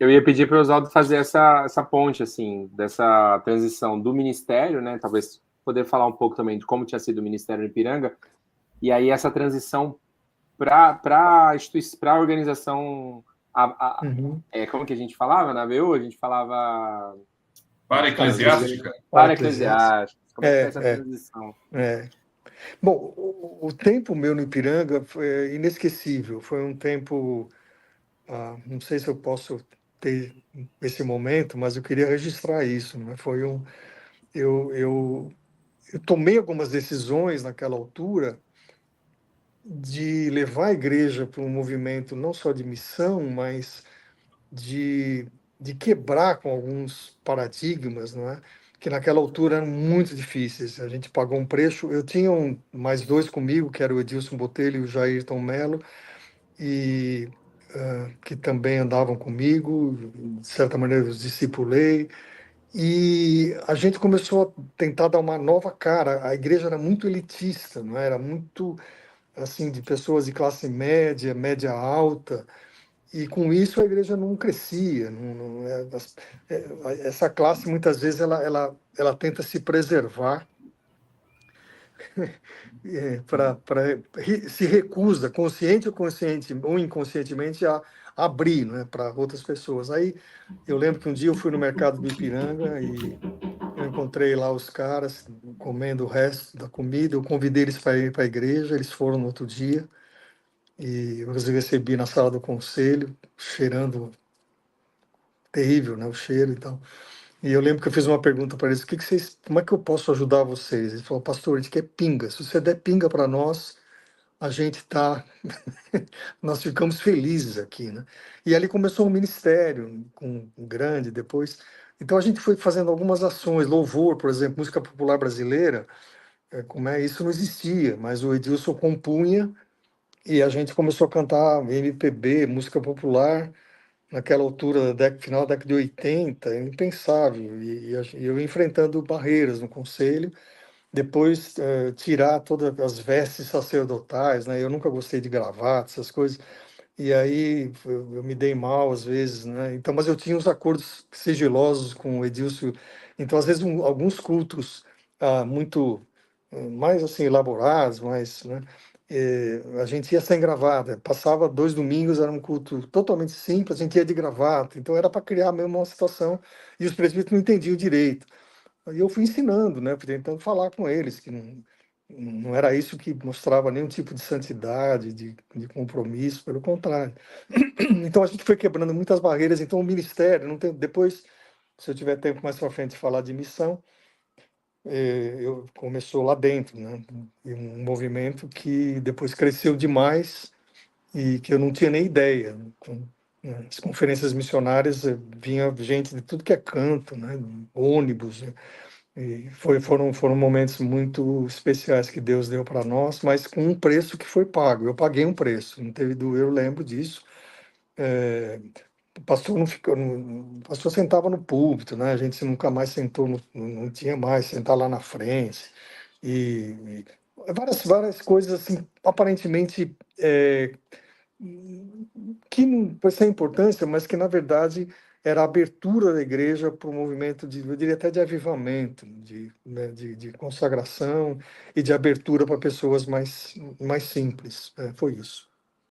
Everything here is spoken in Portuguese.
Eu ia pedir para o Oswaldo fazer essa ponte, assim, dessa transição do Ministério, né? Talvez poder falar um pouco também de como tinha sido o Ministério no Ipiranga, e aí essa transição para a organização. Uhum. Como que a gente falava na ABU? A gente falava. Para eclesiástica? Para Eclesiástica. eclesiásticos. Como é que foi essa É, transição? é. Bom, o tempo meu no Ipiranga foi inesquecível. Foi um tempo, não sei se eu posso ter esse momento, mas eu queria registrar isso, né? Eu, eu, eu tomei algumas decisões naquela altura de levar a igreja para um movimento não só de missão, mas de, de quebrar com alguns paradigmas, não é? Que naquela altura eram muito difíceis. A gente pagou um preço. Eu tinha mais dois comigo, que era o Edilson Botelho e o Jairton Mello, e que também andavam comigo, de certa maneira eu os discipulei. E a gente começou a tentar dar uma nova cara. A igreja era muito elitista, não é? Era muito assim de pessoas de classe média, média alta, e com isso a igreja não crescia. Essa classe muitas vezes ela tenta se preservar, se recusa, consciente ou consciente ou inconscientemente, a abrir, né, para outras pessoas. Aí eu lembro que um dia eu fui no mercado do Ipiranga e eu encontrei lá os caras comendo o resto da comida. Eu convidei eles para ir para a igreja, eles foram no outro dia. E eu os recebi na sala do conselho, cheirando terrível, né, o cheiro e tal. E eu lembro que eu fiz uma pergunta para eles: como é que eu posso ajudar vocês? Ele falou: pastor, a gente quer pinga. Se você der pinga para nós, a gente tá, nós ficamos felizes aqui, né? E ali começou um ministério um grande depois. Então a gente foi fazendo algumas ações, louvor, por exemplo, música popular brasileira. Como é isso, não existia, mas o Edilson compunha e a gente começou a cantar MPB, música popular, naquela altura, final da década de 80, é impensável. E eu enfrentando barreiras no conselho, depois tirar todas as vestes sacerdotais, né? Eu nunca gostei de gravata, essas coisas. E aí eu me dei mal às vezes, né? Então, mas eu tinha uns acordos sigilosos com o Edilson. Então, às vezes, alguns cultos muito mais assim elaborados, mais, né? A gente ia sem gravata. Passava 2 domingos, era um culto totalmente simples, a gente ia de gravata. Então, era para criar mesmo uma situação. E os presbíteros não entendiam direito. Aí eu fui ensinando, né? Fui tentando falar com eles que não era isso que mostrava nenhum tipo de santidade, de compromisso, pelo contrário. Então a gente foi quebrando muitas barreiras. Então o ministério, não tem, depois, se eu tiver tempo mais para frente de falar de missão, eu começou lá dentro, né? E um movimento que depois cresceu demais e que eu não tinha nem ideia. As conferências missionárias vinha gente de tudo que é canto, né? Ônibus, né? E foram momentos muito especiais que Deus deu para nós, mas com um preço que foi pago. Eu paguei um preço, não teve dúvida, eu lembro disso. O pastor não ficou, o pastor sentava no púlpito, né? A gente nunca mais sentou, não tinha mais sentar lá na frente. Várias coisas assim, aparentemente que não foi sem importância, mas que na verdade era a abertura da igreja para o movimento eu diria até de avivamento, né, de consagração e de abertura para pessoas mais simples. Foi isso.